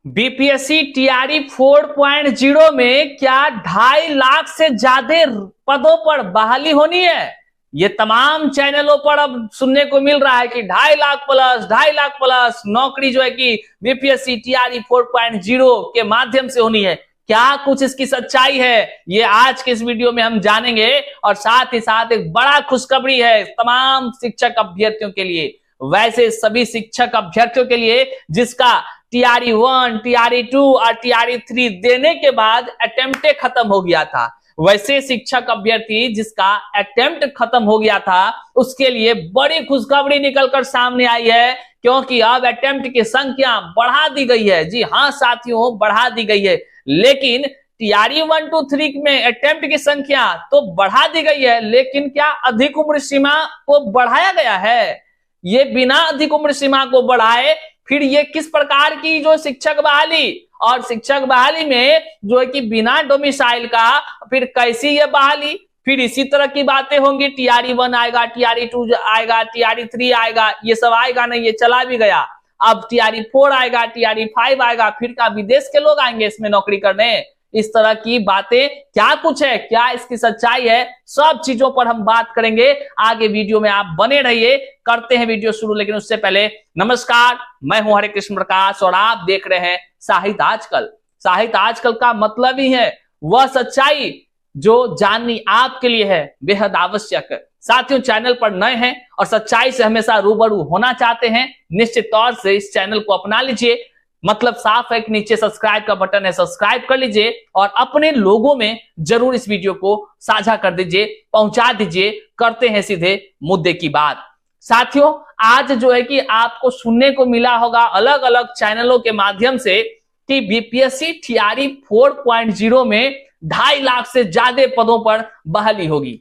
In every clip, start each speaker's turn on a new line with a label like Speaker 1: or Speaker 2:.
Speaker 1: BPSC TRE 4.0 में क्या 2.5 लाख से ज्यादा पदों पर बहाली होनी है। ये तमाम चैनलों पर अब सुनने को मिल रहा है कि 2.5 लाख प्लस नौकरी जो है कि बीपीएससी टीआरई 4.0 के माध्यम से होनी है। क्या कुछ इसकी सच्चाई है, ये आज के इस वीडियो में हम जानेंगे। और साथ ही साथ एक बड़ा खुशखबरी है तमाम शिक्षक अभ्यर्थियों के लिए, वैसे सभी शिक्षक अभ्यर्थियों के लिए जिसका टीआरई 1, टीआरई 2 और टीआरई 3 देने के बाद अटेम्प्ट खत्म हो गया था। वैसे शिक्षक अभ्यर्थी जिसका अटेम्प्ट खत्म हो गया था उसके लिए बड़ी खुशखबरी निकलकर सामने आई है, क्योंकि अब अटेम्प्ट की संख्या बढ़ा दी गई है। जी हाँ साथियों, बढ़ा दी गई है। लेकिन टीआरई 1, 2, 3 में अटेम्प्ट की संख्या तो बढ़ा दी गई है, लेकिन क्या अधिक उम्र सीमा को बढ़ाया गया है? ये बिना अधिक उम्र सीमा को बढ़ाए फिर ये किस प्रकार की जो शिक्षक बहाली, और शिक्षक बहाली में जो है कि बिना डोमिसाइल का फिर कैसी ये बहाली, फिर इसी तरह की बातें होंगी। टीआरई 1 आएगा, टीआरई 2 आएगा, टीआरई 3 आएगा, ये सब आएगा नहीं, ये चला भी गया। अब टीआरई 4 आएगा, टीआरई 5 आएगा, फिर क्या विदेश के लोग आएंगे इसमें नौकरी करने? इस तरह की बातें क्या कुछ है, क्या इसकी सच्चाई है, सब चीजों पर हम बात करेंगे। आगे वीडियो में आप बने रहिए। करते हैं वीडियो शुरू, लेकिन उससे पहले नमस्कार, मैं हूं हरे कृष्ण प्रकाश और आप देख रहे हैं साहित्य आजकल। साहित्य आजकल का मतलब ही है वह सच्चाई जो जाननी आपके लिए है बेहद आवश्यक। साथियों, चैनल पर नए हैं और सच्चाई से हमेशा रूबरू होना चाहते हैं, निश्चित तौर से इस चैनल को अपना लीजिए। मतलब साफ है कि नीचे सब्सक्राइब का बटन है, सब्सक्राइब कर लीजिए और अपने लोगों में जरूर इस वीडियो को साझा कर दीजिए, पहुंचा दीजिए। करते हैं सीधे मुद्दे की बात। साथियों, आज जो है कि आपको सुनने को मिला होगा अलग अलग चैनलों के माध्यम से कि बीपीएससी टीआरई 4.0 में 2.5 लाख से ज्यादा पदों पर बहाली होगी।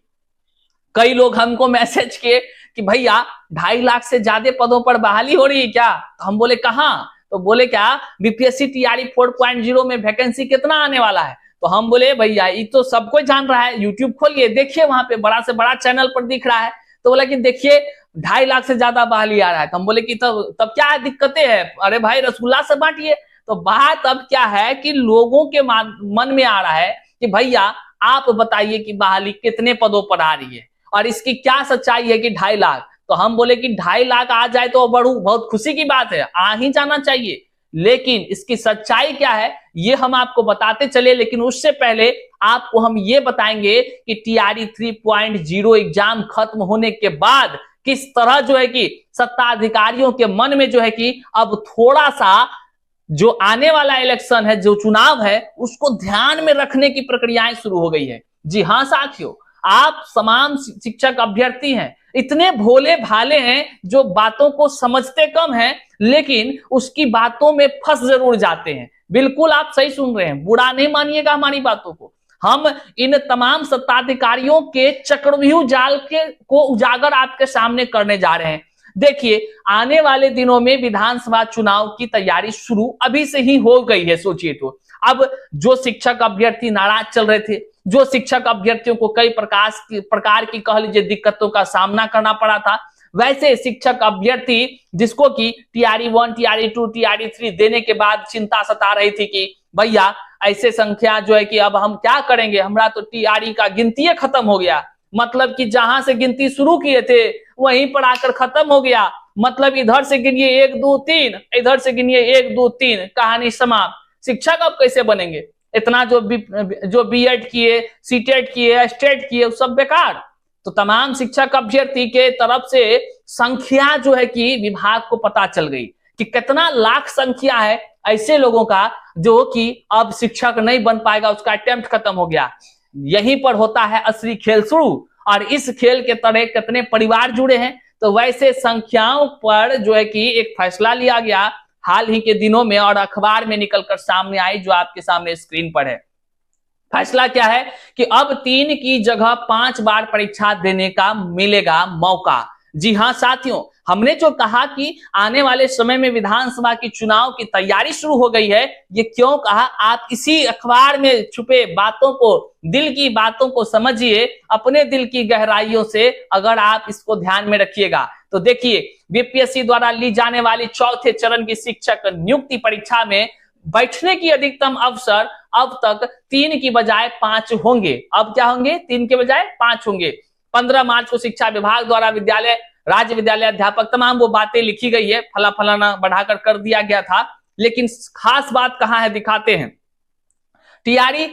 Speaker 1: कई लोग हमको मैसेज किए कि भैया 2.5 लाख से ज्यादा पदों पर बहाली हो रही है क्या? तो हम बोले कहां? तो बोले क्या बीपीएससी टीआरई 4.0 में वैकेंसी कितना आने वाला है? तो हम बोले भैया ये तो सबको जान रहा है, यूट्यूब खोलिए देखिए, वहां पे बड़ा से बड़ा चैनल पर दिख रहा है। तो बोला कि देखिए 2.5 लाख से ज्यादा बहाली आ रहा है। तो हम बोले कि तब क्या दिक्कतें हैं? अरे भाई रसगुल्ला से बांटिए। तो बात अब क्या है कि लोगों के मन में आ रहा है कि भैया आप बताइए कि बहाली कितने पदों पर आ रही है और इसकी क्या सच्चाई है कि 2.5 लाख। तो हम बोले कि 2.5 लाख आ जाए तो बहुत खुशी की बात है, आ ही जाना चाहिए। लेकिन इसकी सच्चाई क्या है ये हम आपको बताते चले, लेकिन उससे पहले आपको हम ये बताएंगे कि टीआरई 3.0 एग्जाम खत्म होने के बाद किस तरह जो है कि सत्ताधिकारियों के मन में जो है कि अब थोड़ा सा जो आने वाला इलेक्शन है, जो चुनाव है, उसको ध्यान में रखने की प्रक्रियाएं शुरू हो गई है। जी हाँ साथियों, आप तमाम शिक्षक अभ्यर्थी हैं, इतने भोले भाले हैं जो बातों को समझते कम हैं, लेकिन उसकी बातों में फंस जरूर जाते हैं। बिल्कुल आप सही सुन रहे हैं, बुरा नहीं मानिएगा हमारी बातों को। हम इन तमाम सत्ताधिकारियों के चक्रव्यूह जाल को उजागर आपके सामने करने जा रहे हैं। देखिए, आने वाले दिनों में विधानसभा चुनाव की तैयारी शुरू अभी से ही हो गई है। सोचिए तो अब जो शिक्षक अभ्यर्थी नाराज चल रहे थे, जो शिक्षक अभ्यर्थियों को कई प्रकार की कह लीजिए दिक्कतों का सामना करना पड़ा था, वैसे शिक्षक अभ्यर्थी जिसको कि टीआरई 1, टीआरई 2, टीआरई 3 देने के बाद चिंता सता रही थी कि भैया ऐसे संख्या जो है कि अब हम क्या करेंगे, हमारा तो टीआरई का गिनती खत्म हो गया। मतलब कि जहां से गिनती शुरू किए थे वहीं पर आकर खत्म हो गया। मतलब इधर से गिनिए 1, 2, 3, इधर से गिनिए 1, 2, 3, कहानी समाप्त। शिक्षक अब कैसे बनेंगे? इतना जो बीएड किए, सीटेट किए, स्टेट किए, सब बेकार। तो तमाम शिक्षक अभ्यर्थी के तरफ से संख्या जो है कि विभाग को पता चल गई कि कितना लाख संख्या है ऐसे लोगों का जो कि अब शिक्षक नहीं बन पाएगा, उसका अटेम्प्ट खत्म हो गया। यहीं पर होता है असली खेल शुरू, और इस खेल के तरह कितने परिवार जुड़े हैं। तो वैसे संख्याओं पर जो है कि एक फैसला लिया गया हाल ही के दिनों में और अखबार में निकलकर सामने आई, जो आपके सामने स्क्रीन पर है। फैसला क्या है कि अब 3 की जगह 5 बार परीक्षा देने का मिलेगा मौका। जी हाँ साथियों, हमने जो कहा कि आने वाले समय में विधानसभा की चुनाव की तैयारी शुरू हो गई है, ये क्यों कहा आप इसी अखबार में छुपे बातों को, दिल की बातों को समझिए अपने दिल की गहराइयों से। अगर आप इसको ध्यान में रखिएगा तो देखिए, बीपीएससी द्वारा ली जाने वाली चौथे चरण की शिक्षक नियुक्ति परीक्षा में बैठने की अधिकतम अवसर अब तक 3 की बजाय 5 होंगे। अब क्या होंगे? 3 के बजाय 5 होंगे। 15 मार्च को शिक्षा विभाग द्वारा विद्यालय, राज्य विद्यालय अध्यापक, तमाम वो बातें लिखी गई है, फलाना बढ़ाकर कर दिया गया था। लेकिन खास बात कहां है, दिखाते हैं। टीआरई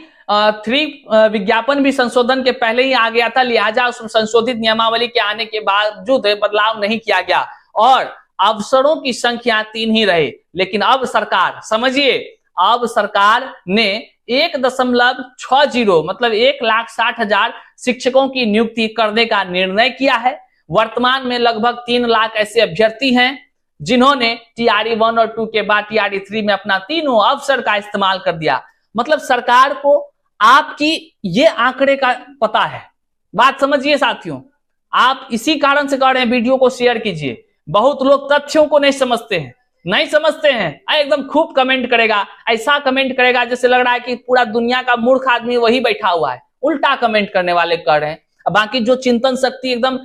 Speaker 1: 3 विज्ञापन भी संशोधन के पहले ही आ गया था, लिहाजा उस संशोधित नियमावली के आने के बावजूद बदलाव नहीं किया गया और अवसरों की संख्या 3 ही रहे। लेकिन अब सरकार, समझिए, अब सरकार ने 1.60 मतलब 1,60,000 शिक्षकों की नियुक्ति करने का निर्णय किया है। वर्तमान में लगभग 3 लाख ऐसे अभ्यर्थी हैं जिन्होंने टीआरई 1 और 2 के बाद टीआरई 3 में अपना तीनों अवसर का इस्तेमाल कर दिया। मतलब सरकार को आपकी ये आंकड़े का पता है। बात समझिए साथियों, आप इसी कारण से कर रहे हैं, वीडियो को शेयर कीजिए। बहुत लोग तथ्यों को नहीं समझते हैं, एकदम खूब कमेंट करेगा, ऐसा कमेंट करेगा जैसे लग रहा है कि पूरा दुनिया का मूर्ख आदमी वही बैठा हुआ है। उल्टा कमेंट करने वाले कर रहे हैं। बाकी जो चिंतन शक्ति एकदम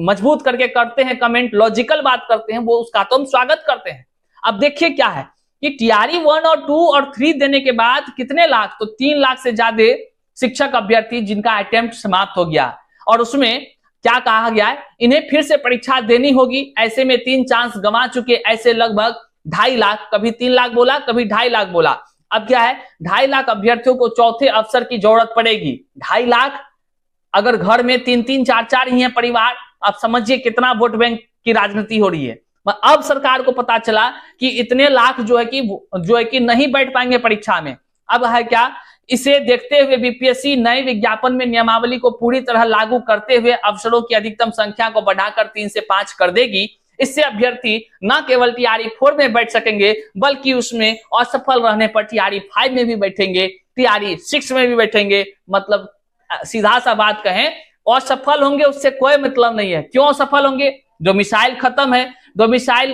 Speaker 1: मजबूत करके करते हैं कमेंट, लॉजिकल बात करते हैं, वो उसका तो हम स्वागत करते हैं। अब देखिए क्या है कि टीआरई 1 और 2 और 3 देने के बाद कितने लाख, तो 3 लाख से ज्यादा शिक्षक अभ्यर्थी जिनका अटेम्प्ट समाप्त हो गया। और उसमें क्या कहा गया है, इन्हें फिर से परीक्षा देनी होगी। ऐसे में 3 चांस गंवा चुके ऐसे लगभग 2.5 लाख, कभी 3 लाख बोला, कभी 2.5 लाख बोला। अब क्या है, 2.5 लाख अभ्यर्थियों को चौथे अवसर की जरूरत पड़ेगी। 2.5 लाख, अगर घर में 3-3, 4-4 ही है परिवार, अब समझिए कितना वोट बैंक की राजनीति हो रही है। अब सरकार को पता चला कि इतने लाख जो है कि नहीं बैठ पाएंगे परीक्षा में। अब है क्या, इसे देखते हुए बीपीएससी नए विज्ञापन में नियमावली को पूरी तरह लागू करते हुए अवसरों की अधिकतम संख्या को बढ़ाकर 3 से 5 कर देगी। इससे अभ्यर्थी न केवल टीआरई 4 में बैठ सकेंगे, बल्कि उसमें असफल रहने पर टीआरई 5 में भी बैठेंगे, टीआरई 6 में भी बैठेंगे। मतलब सीधा सा बात कहें, असफल होंगे उससे कोई मतलब नहीं है। क्यों असफल होंगे? डोमिसाइल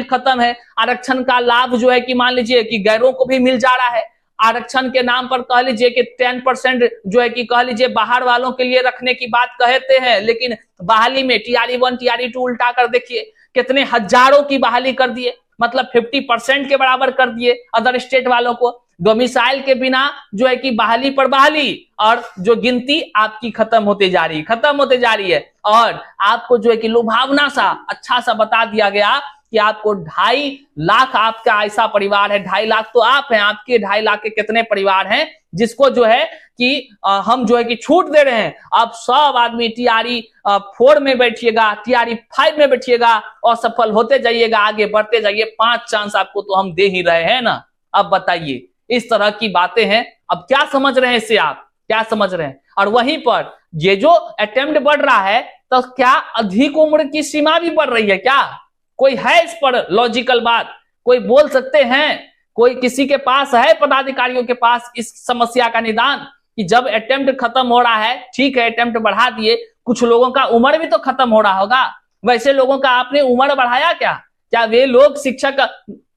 Speaker 1: खत्म है, आरक्षण का लाभ जो है कि मान लीजिए कि गैरों को भी मिल जा रहा है। आरक्षण के नाम पर कह लीजिए कि 10% जो है कि कह लीजिए बाहर वालों के लिए रखने की बात कहते हैं, लेकिन बहाली में टीआरई 1 टीआरई 2 उल्टा कर देखिए, कितने हजारों की बहाली कर दिए, मतलब 50% के बराबर कर दिए अदर स्टेट वालों को। डोमिसाइल के बिना जो है कि बहाली पर बहाली, और जो गिनती आपकी खत्म होते जा रही है। और आपको जो है कि लुभावना सा अच्छा सा बता दिया गया कि आपको 2.5 लाख आपका ऐसा परिवार है, 2.5 लाख तो आप हैं, आपके 2.5 लाख के कितने परिवार हैं जिसको जो है कि हम जो है कि छूट दे रहे हैं। आप सब आदमी टीआरई 4 में बैठिएगा, टीआरई 5 में बैठिएगा और सफल होते जाइएगा, आगे बढ़ते जाइए। 5 चांस आपको तो हम दे ही रहे हैं ना। अब बताइए, इस तरह की बातें हैं। अब क्या समझ रहे हैं इससे, आप क्या समझ रहे हैं? और वहीं पर ये जो अटेम्प्ट बढ़ रहा है, तो क्या अधिक उम्र की सीमा भी बढ़ रही है क्या? कोई है इस पर लॉजिकल बात? कोई बोल सकते हैं? कोई किसी के पास है, पदाधिकारियों के पास, इस समस्या का निदान कि जब अटेम्प्ट खत्म हो रहा है, ठीक है अटेम्प्ट बढ़ा दिए, कुछ लोगों का उम्र भी तो खत्म हो रहा होगा। वैसे लोगों का आपने उम्र बढ़ाया क्या वे लोग शिक्षक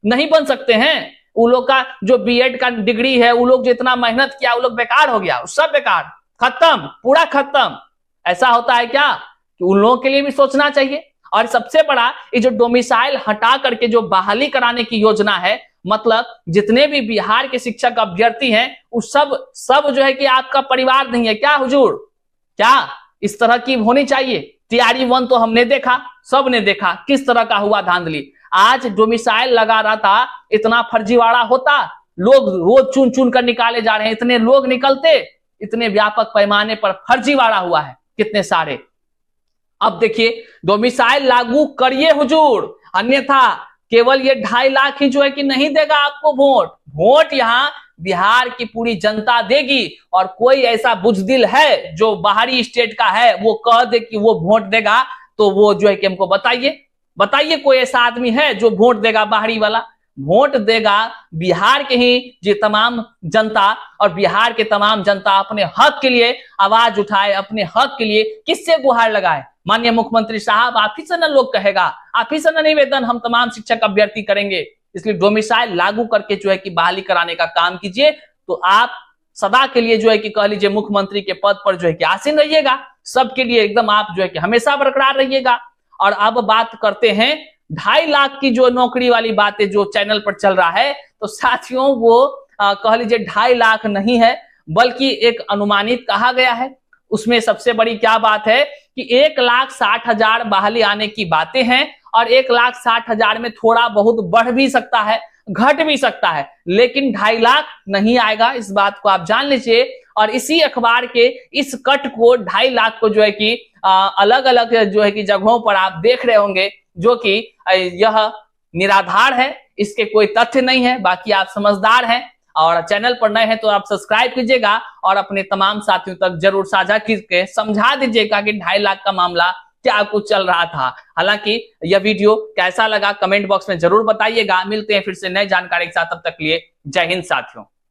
Speaker 1: नहीं बन सकते हैं? उन लोग का जो बीएड का डिग्री है, उन लोग जो इतना मेहनत किया, वो लोग बेकार हो गया, सब बेकार, खत्म, पूरा खत्म। ऐसा होता है क्या? कि उन लोगों के लिए भी सोचना चाहिए। और सबसे बड़ा ये जो डोमिसाइल हटा करके जो बहाली कराने की योजना है, मतलब जितने भी बिहार के शिक्षक अभ्यर्थी हैं, वो सब जो है कि आपका परिवार नहीं है क्या हुजूर? क्या इस तरह की होनी चाहिए? टीआरई 1 तो हमने देखा, सब ने देखा किस तरह का हुआ धांधली। आज डोमिसाइल लगा रहा था, इतना फर्जीवाड़ा होता, लोग रोज चुन चुन कर निकाले जा रहे हैं, इतने लोग निकलते, इतने व्यापक पैमाने पर फर्जीवाड़ा हुआ है कितने सारे। अब देखिए, डोमिसाइल लागू करिए हुजूर, अन्यथा केवल ये 2.5 लाख ही जो है कि नहीं देगा आपको वोट यहाँ बिहार की पूरी जनता देगी। और कोई ऐसा बुजदिल है जो बाहरी स्टेट का है, वो कह दे कि वो वोट देगा, तो वो जो है कि हमको बताइए कोई ऐसा आदमी है जो वोट देगा? बाहरी वाला वोट देगा बिहार के ही जो तमाम जनता, और बिहार के तमाम जनता अपने हक के लिए आवाज उठाए, अपने हक के लिए किससे गुहार लगाए? माननीय मुख्यमंत्री साहब, आप ही से न लोग कहेगा, आप ही से न निवेदन हम तमाम शिक्षक अभ्यर्थी करेंगे। इसलिए डोमिसाइल लागू करके जो है कि बहाली कराने का काम कीजिए, तो आप सदा के लिए जो है कि कह लीजिए मुख्यमंत्री के पद पर जो है कि आसीन रहिएगा, सबके लिए एकदम आप जो है कि हमेशा बरकरार रहिएगा। और अब बात करते हैं 2.5 लाख की जो नौकरी वाली बातें जो चैनल पर चल रहा है, तो साथियों वो कह लीजिए 2.5 लाख नहीं है, बल्कि एक अनुमानित कहा गया है। उसमें सबसे बड़ी क्या बात है कि 1,60,000 बहाली आने की बातें हैं और 1,60,000 में थोड़ा बहुत बढ़ भी सकता है, घट भी सकता है, लेकिन 2.5 लाख नहीं आएगा, इस बात को आप जान लीजिए। और इसी अखबार के इस कट को 2.5 लाख को जो है कि अलग अलग जो है कि जगहों पर आप देख रहे होंगे, जो कि यह निराधार है, इसके कोई तथ्य नहीं है। बाकी आप समझदार हैं और चैनल पर नए हैं तो आप सब्सक्राइब कीजिएगा और अपने तमाम साथियों तक जरूर साझा करके समझा दीजिएगा कि 2.5 लाख का मामला क्या कुछ चल रहा था। हालांकि यह वीडियो कैसा लगा कमेंट बॉक्स में जरूर बताइएगा। मिलते हैं फिर से नए जानकारी के साथ, तब तक के लिए जय हिंद साथियों।